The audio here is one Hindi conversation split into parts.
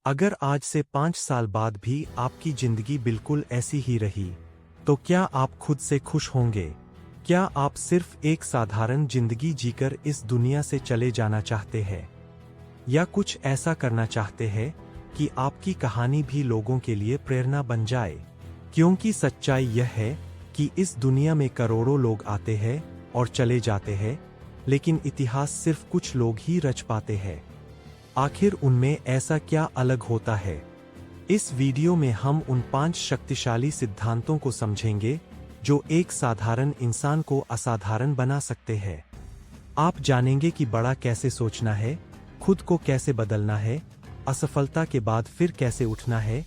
अगर आज से 5 साल बाद भी आपकी जिंदगी बिल्कुल ऐसी ही रही, तो क्या आप खुद से खुश होंगे? क्या आप सिर्फ एक साधारण जिंदगी जीकर इस दुनिया से चले जाना चाहते हैं? या कुछ ऐसा करना चाहते हैं कि आपकी कहानी भी लोगों के लिए प्रेरणा बन जाए? क्योंकि सच्चाई यह है कि इस दुनिया में करोड़ों लोग आते हैं और चले जाते हैं, लेकिन इतिहास सिर्फ कुछ लोग ही रच पाते हैं। आखिर उनमें ऐसा क्या अलग होता है? इस वीडियो में हम उन 5 शक्तिशाली सिद्धांतों को समझेंगे जो एक साधारण इंसान को असाधारण बना सकते हैं। आप जानेंगे कि बड़ा कैसे सोचना है, खुद को कैसे बदलना है, असफलता के बाद फिर कैसे उठना है,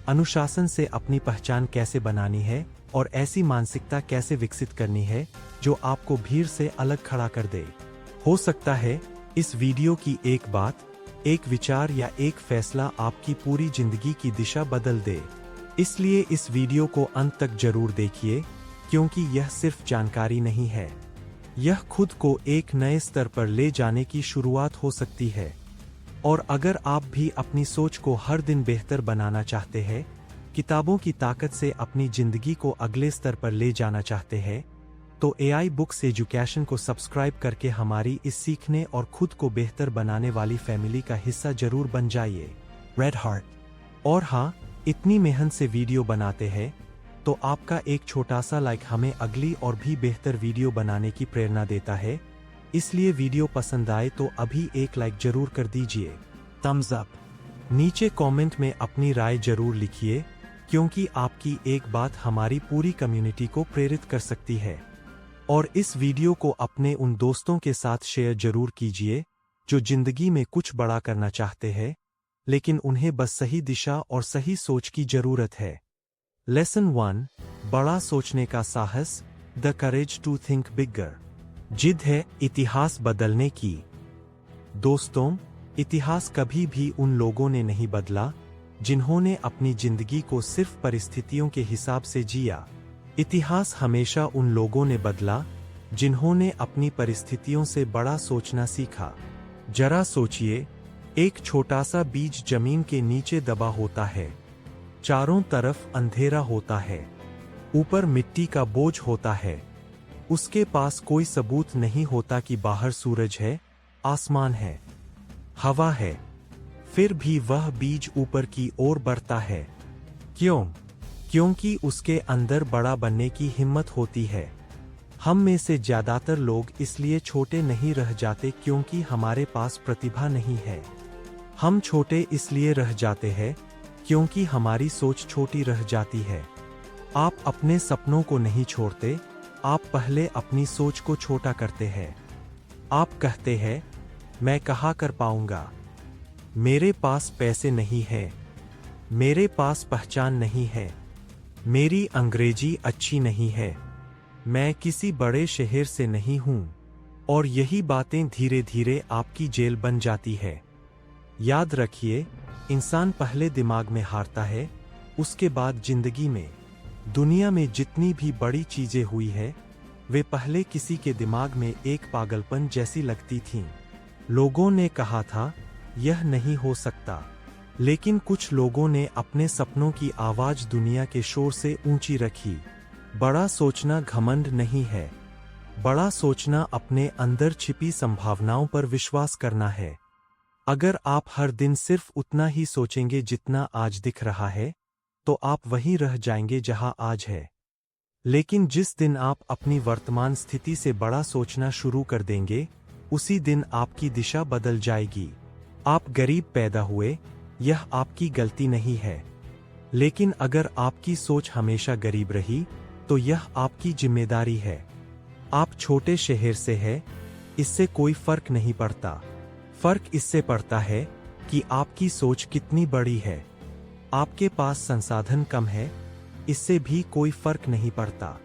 अनुशासन से अपनी पहचान कैसे बनानी है और ऐसी मानसिकता कैसे विकसित करनी है जो आपको भीड़ से अलग खड़ा कर दे। हो सकता है इस वीडियो की एक बात, एक विचार या एक फैसला आपकी पूरी जिंदगी की दिशा बदल दे। इसलिए इस वीडियो को अंत तक जरूर देखिए, क्योंकि यह सिर्फ जानकारी नहीं है, यह खुद को एक नए स्तर पर ले जाने की शुरुआत हो सकती है। और अगर आप भी अपनी सोच को हर दिन बेहतर बनाना चाहते हैं, किताबों की ताकत से अपनी जिंदगी को अगले स्तर पर ले जाना चाहते हैं, तो AI बुक्स एजुकेशन को सब्सक्राइब करके हमारी इस सीखने और खुद को बेहतर बनाने वाली फैमिली का हिस्सा जरूर बन जाइए। Red heart. और हाँ, इतनी मेहनत से वीडियो बनाते हैं, तो आपका एक छोटा सा लाइक हमें अगली और भी बेहतर वीडियो बनाने की प्रेरणा देता है। इसलिए वीडियो पसंद आए तो अभी एक लाइक जरूर कर दीजिए। Thums up. नीचे कमेंट में अपनी राय जरूर लिखिए, क्योंकि आपकी एक बात हमारी पूरी कम्युनिटी को प्रेरित कर सकती है। और इस वीडियो को अपने उन दोस्तों के साथ शेयर जरूर कीजिए जो जिंदगी में कुछ बड़ा करना चाहते हैं, लेकिन उन्हें बस सही दिशा और सही सोच की जरूरत है। लेसन 1, बड़ा सोचने का साहस, द करेज टू थिंक बिगर। जिद है इतिहास बदलने की। दोस्तों, इतिहास कभी भी उन लोगों ने नहीं बदला जिन्होंने अपनी जिंदगी को सिर्फ परिस्थितियों के हिसाब से जिया। इतिहास हमेशा उन लोगों ने बदला जिन्होंने अपनी परिस्थितियों से बड़ा सोचना सीखा। जरा सोचिए, एक छोटा सा बीज जमीन के नीचे दबा होता है, चारों तरफ अंधेरा होता है, ऊपर मिट्टी का बोझ होता है, उसके पास कोई सबूत नहीं होता कि बाहर सूरज है, आसमान है, हवा है। फिर भी वह बीज ऊपर की ओर बढ़ता है। क्यों? क्योंकि उसके अंदर बड़ा बनने की हिम्मत होती है। हम में से ज्यादातर लोग इसलिए छोटे नहीं रह जाते क्योंकि हमारे पास प्रतिभा नहीं है। हम छोटे इसलिए रह जाते हैं क्योंकि हमारी सोच छोटी रह जाती है। आप अपने सपनों को नहीं छोड़ते, आप पहले अपनी सोच को छोटा करते हैं। आप कहते हैं, मैं कहाँ कर पाऊंगा, मेरे पास पैसे नहीं है, मेरे पास पहचान नहीं है, मेरी अंग्रेजी अच्छी नहीं है, मैं किसी बड़े शहर से नहीं हूं। और यही बातें धीरे धीरे आपकी जेल बन जाती है। याद रखिए, इंसान पहले दिमाग में हारता है, उसके बाद जिंदगी में। दुनिया में जितनी भी बड़ी चीजें हुई है, वे पहले किसी के दिमाग में एक पागलपन जैसी लगती थीं। लोगों ने कहा था, यह नहीं हो सकता, लेकिन कुछ लोगों ने अपने सपनों की आवाज दुनिया के शोर से ऊंची रखी। बड़ा सोचना घमंड नहीं है, बड़ा सोचना अपने अंदर छिपी संभावनाओं पर विश्वास करना है। अगर आप हर दिन सिर्फ उतना ही सोचेंगे जितना आज दिख रहा है, तो आप वहीं रह जाएंगे जहां आज है। लेकिन जिस दिन आप अपनी वर्तमान स्थिति से बड़ा सोचना शुरू कर देंगे, उसी दिन आपकी दिशा बदल जाएगी। आप गरीब पैदा हुए, यह आपकी गलती नहीं है, लेकिन अगर आपकी सोच हमेशा गरीब रही, तो यह आपकी जिम्मेदारी है। आप छोटे शहर से हैं, इससे कोई फर्क नहीं पड़ता। फर्क इससे पड़ता है कि आपकी सोच कितनी बड़ी है। आपके पास संसाधन कम है, इससे भी कोई फर्क नहीं पड़ता।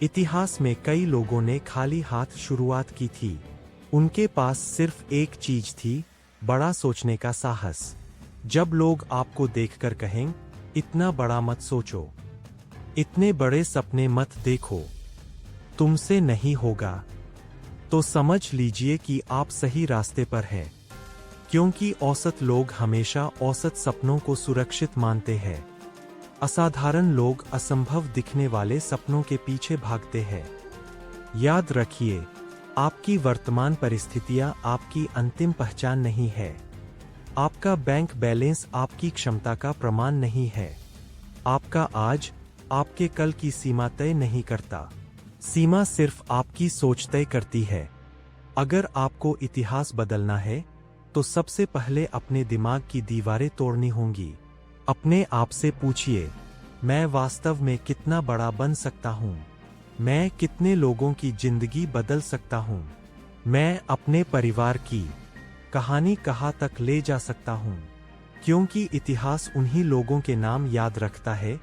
इतिहास में कई लोगों ने खाली हाथ शुरुआत की थी। उनके पास सिर्फ एक चीज थी, बड़ा सोचने का साहस। जब लोग आपको देखकर कहें, इतना बड़ा मत सोचो, इतने बड़े सपने मत देखो, तुमसे नहीं होगा, तो समझ लीजिए कि आप सही रास्ते पर हैं। क्योंकि औसत लोग हमेशा औसत सपनों को सुरक्षित मानते हैं। असाधारण लोग असंभव दिखने वाले सपनों के पीछे भागते हैं। याद रखिए, आपकी वर्तमान परिस्थितियां आपकी अंतिम पहचान नहीं है। आपका बैंक बैलेंस आपकी क्षमता का प्रमाण नहीं है। आपका आज आपके कल की सीमा तय नहीं करता। सीमा सिर्फ आपकी सोच तय करती है। अगर आपको इतिहास बदलना है, तो सबसे पहले अपने दिमाग की दीवारें तोड़नी होंगी। अपने आप से पूछिए, मैं वास्तव में कितना बड़ा बन सकता हूँ? मैं कितने लोगों की जिंदगी बदल सकता हूँ? मैं अपने परिवार की कहानी कहाँ तक ले जा सकता हूँ? क्योंकि इतिहास उन्हीं लोगों के नाम याद रखता है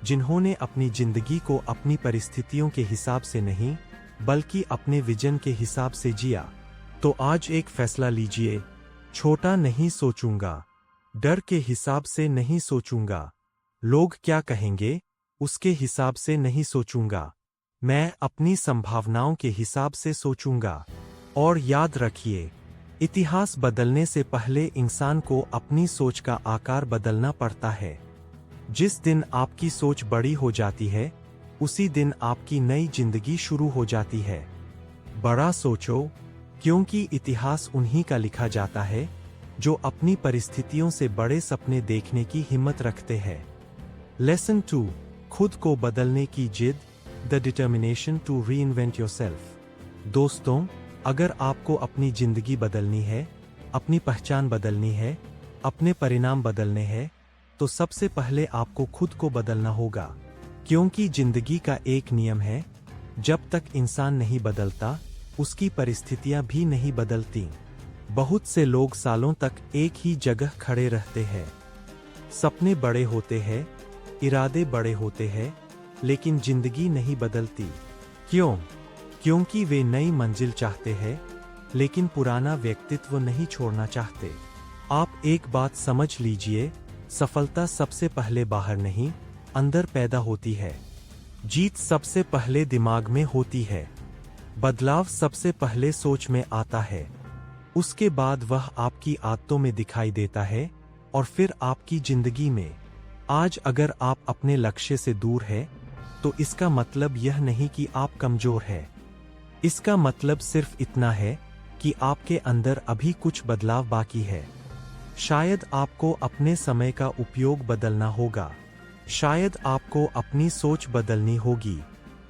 जिन्होंने अपनी जिंदगी को अपनी परिस्थितियों के हिसाब से नहीं, बल्कि अपने विजन के हिसाब से जिया। तो आज एक फैसला लीजिए, छोटा नहीं सोचूंगा, डर के हिसाब से नहीं सोचूंगा, लोग क्या कहेंगे उसके हिसाब से नहीं सोचूंगा, मैं अपनी संभावनाओं के हिसाब से सोचूंगा। और याद रखिए, इतिहास बदलने से पहले इंसान को अपनी सोच का आकार बदलना पड़ता है। जिस दिन आपकी सोच बड़ी हो जाती है, उसी दिन आपकी नई जिंदगी शुरू हो जाती है। बड़ा सोचो, क्योंकि इतिहास उन्हीं का लिखा जाता है जो अपनी परिस्थितियों से बड़े सपने देखने की हिम्मत रखते हैं। लेसन 2, खुद को बदलने की जिद, the determination to reinvent yourself. दोस्तों, अगर आपको अपनी जिंदगी बदलनी है, अपनी पहचान बदलनी है, अपने परिणाम बदलने हैं, तो सबसे पहले आपको खुद को बदलना होगा। क्योंकि जिंदगी का एक नियम है, जब तक इंसान नहीं बदलता, उसकी परिस्थितियां भी नहीं बदलती। बहुत से लोग सालों तक एक ही जगह खड़े रहते हैं। सपने बड़े होते हैं, इरादे बड़े होते हैं, लेकिन जिंदगी नहीं बदलती। क्यों? क्योंकि वे नई मंजिल चाहते हैं, लेकिन पुराना व्यक्तित्व नहीं छोड़ना चाहते। आप एक बात समझ लीजिए, सफलता सबसे पहले बाहर नहीं, अंदर पैदा होती है। जीत सबसे पहले दिमाग में होती है। बदलाव सबसे पहले सोच में आता है। उसके बाद वह आपकी आदतों में दिखाई देता है और फिर आपकी जिंदगी में। आज अगर आप अपने लक्ष्य से दूर हैं, तो इसका मतलब यह नहीं कि आप कमजोर हैं। इसका मतलब सिर्फ इतना है कि आपके अंदर अभी कुछ बदलाव बाकी है। शायद आपको अपने समय का उपयोग बदलना होगा। शायद आपको अपनी सोच बदलनी होगी।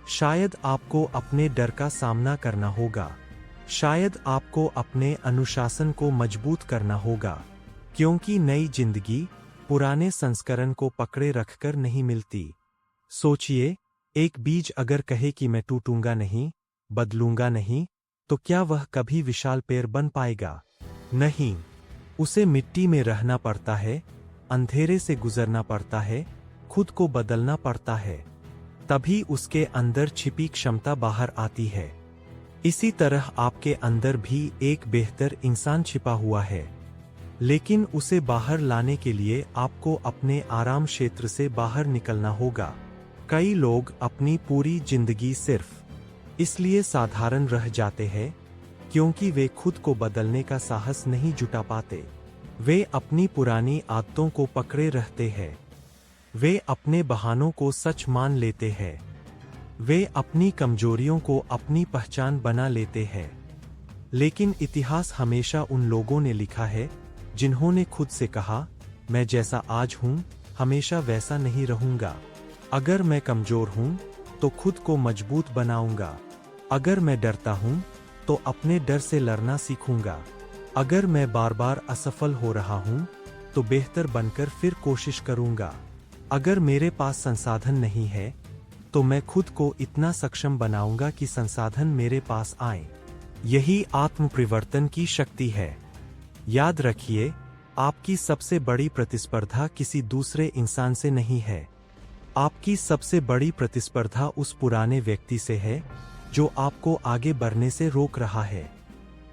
शायद आपको अपने डर का सामना करना होगा। शायद आपको अपने अनुशासन को मजबूत करना होगा। क्योंकि नई जिंदगी पुराने संस्करण को पकड़े रखकर नहीं मिलती। सोचिए, एक बीज अगर कहे कि मैं टूटूंगा नहीं, बदलूंगा नहीं, तो क्या वह कभी विशाल पेड़ बन पाएगा? नहीं। उसे मिट्टी में रहना पड़ता है, अंधेरे से गुजरना पड़ता है, खुद को बदलना पड़ता है। तभी उसके अंदर छिपी क्षमता बाहर आती है। इसी तरह आपके अंदर भी एक बेहतर इंसान छिपा हुआ है, लेकिन उसे बाहर लाने के लिए आपको अपने आराम क्षेत्र से बाहर निकलना होगा। कई लोग अपनी पूरी जिंदगी सिर्फ इसलिए साधारण रह जाते हैं क्योंकि वे खुद को बदलने का साहस नहीं जुटा पाते। वे अपनी पुरानी आदतों को पकड़े रहते हैं। वे अपने बहानों को सच मान लेते हैं। वे अपनी कमजोरियों को अपनी पहचान बना लेते हैं। लेकिन इतिहास हमेशा उन लोगों ने लिखा है जिन्होंने खुद से कहा, मैं जैसा आज हूं, हमेशा वैसा नहीं रहूंगा। अगर मैं कमजोर हूं, तो खुद को मजबूत बनाऊंगा। अगर मैं डरता हूं, तो अपने डर से लड़ना सीखूंगा। अगर मैं बार बार असफल हो रहा हूं, तो बेहतर बनकर फिर कोशिश करूंगा। अगर मेरे पास संसाधन नहीं है, तो मैं खुद को इतना सक्षम बनाऊंगा कि संसाधन मेरे पास आए। यही आत्म परिवर्तन की शक्ति है। याद रखिए, आपकी सबसे बड़ी प्रतिस्पर्धा किसी दूसरे इंसान से नहीं है। आपकी सबसे बड़ी प्रतिस्पर्धा उस पुराने व्यक्ति से है जो आपको आगे बढ़ने से रोक रहा है।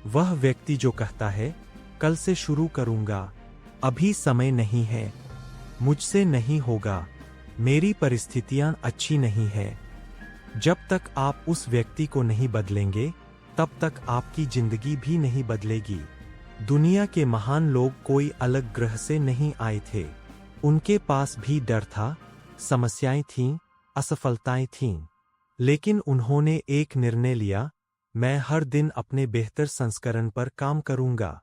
वह व्यक्ति जो कहता है, कल से शुरू करूंगा, अभी समय नहीं है, मुझसे नहीं होगा, मेरी परिस्थितियां अच्छी नहीं है। जब तक आप उस व्यक्ति को नहीं बदलेंगे, तब तक आपकी जिंदगी भी नहीं बदलेगी। दुनिया के महान लोग कोई अलग ग्रह से नहीं आए थे। उनके पास भी डर था, समस्याएं थीं, असफलताएं थीं। लेकिन उन्होंने एक निर्णय लिया, मैं हर दिन अपने बेहतर संस्करण पर काम करूंगा।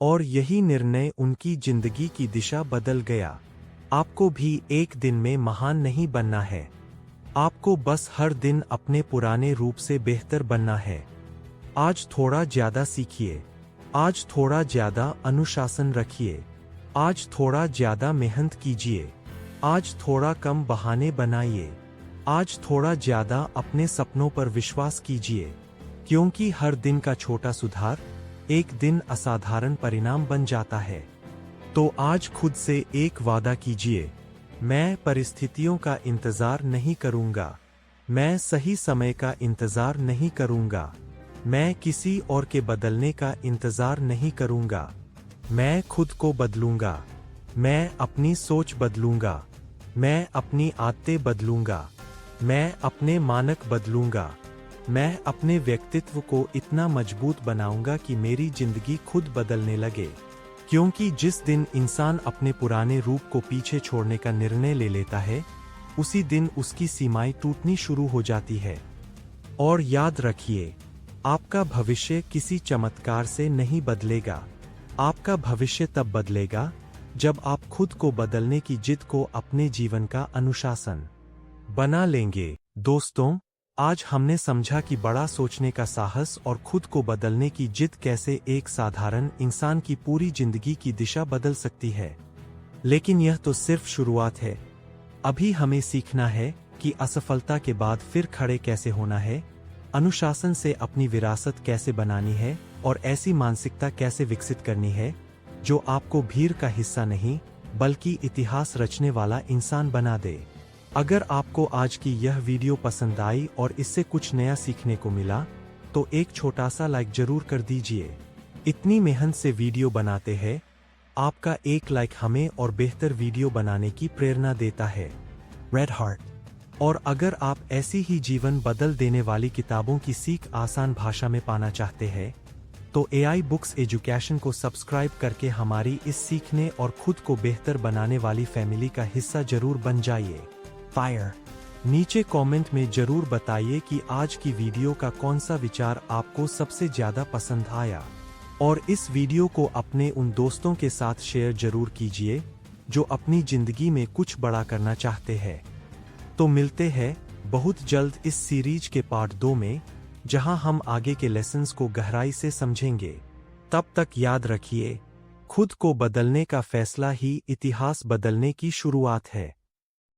और यही निर्णय उनकी जिंदगी की दिशा बदल गया। आपको भी एक दिन में महान नहीं बनना है। आपको बस हर दिन अपने पुराने रूप से बेहतर बनना है। आज थोड़ा ज्यादा सीखिए। आज थोड़ा ज्यादा अनुशासन रखिए। आज थोड़ा ज्यादा मेहनत कीजिए। आज थोड़ा कम बहाने बनाइए। आज थोड़ा ज्यादा अपने सपनों पर विश्वास कीजिए। क्योंकि हर दिन का छोटा सुधार एक दिन असाधारण परिणाम बन जाता है। तो आज खुद से एक वादा कीजिए, मैं परिस्थितियों का इंतजार नहीं करूंगा। मैं सही समय का इंतजार नहीं करूंगा। मैं किसी और के बदलने का इंतजार नहीं करूंगा। मैं खुद को बदलूंगा। मैं अपनी सोच बदलूंगा। मैं अपनी आदतें बदलूंगा। मैं अपने मानक बदलूंगा। मैं अपने व्यक्तित्व को इतना मजबूत बनाऊंगा कि मेरी जिंदगी खुद बदलने लगे। क्योंकि जिस दिन इंसान अपने पुराने रूप को पीछे छोड़ने का निर्णय ले लेता है, उसी दिन उसकी सीमाएं टूटनी शुरू हो जाती है। और याद रखिए, आपका भविष्य किसी चमत्कार से नहीं बदलेगा। आपका भविष्य तब बदलेगा जब आप खुद को बदलने की जिद को अपने जीवन का अनुशासन बना लेंगे। दोस्तों, आज हमने समझा कि बड़ा सोचने का साहस और खुद को बदलने की जिद कैसे एक साधारण इंसान की पूरी जिंदगी की दिशा बदल सकती है। लेकिन यह तो सिर्फ शुरुआत है। अभी हमें सीखना है कि असफलता के बाद फिर खड़े कैसे होना है, अनुशासन से अपनी विरासत कैसे बनानी है और ऐसी मानसिकता कैसे विकसित करनी है जो आपको भीड़ का हिस्सा नहीं बल्कि इतिहास रचने वाला इंसान बना दे। अगर आपको आज की यह वीडियो पसंद आई और इससे कुछ नया सीखने को मिला, तो एक छोटा सा लाइक जरूर कर दीजिए। इतनी मेहनत से वीडियो बनाते हैं, आपका एक लाइक हमें और बेहतर वीडियो बनाने की प्रेरणा देता है। Red heart. और अगर आप ऐसी ही जीवन बदल देने वाली किताबों की सीख आसान भाषा में पाना चाहते हैं, तो AI बुक्स एजुकेशन को सब्सक्राइब करके हमारी इस सीखने और खुद को बेहतर बनाने वाली फैमिली का हिस्सा जरूर बन जाइए। फायर। नीचे कमेंट में जरूर बताइए कि आज की वीडियो का कौन सा विचार आपको सबसे ज्यादा पसंद आया, और इस वीडियो को अपने उन दोस्तों के साथ शेयर जरूर कीजिए जो अपनी जिंदगी में कुछ बड़ा करना चाहते हैं। तो मिलते हैं बहुत जल्द इस सीरीज के पार्ट 2 में, जहां हम आगे के लेसन्स को गहराई से समझेंगे। तब तक याद रखिए, खुद को बदलने का फैसला ही इतिहास बदलने की शुरुआत है।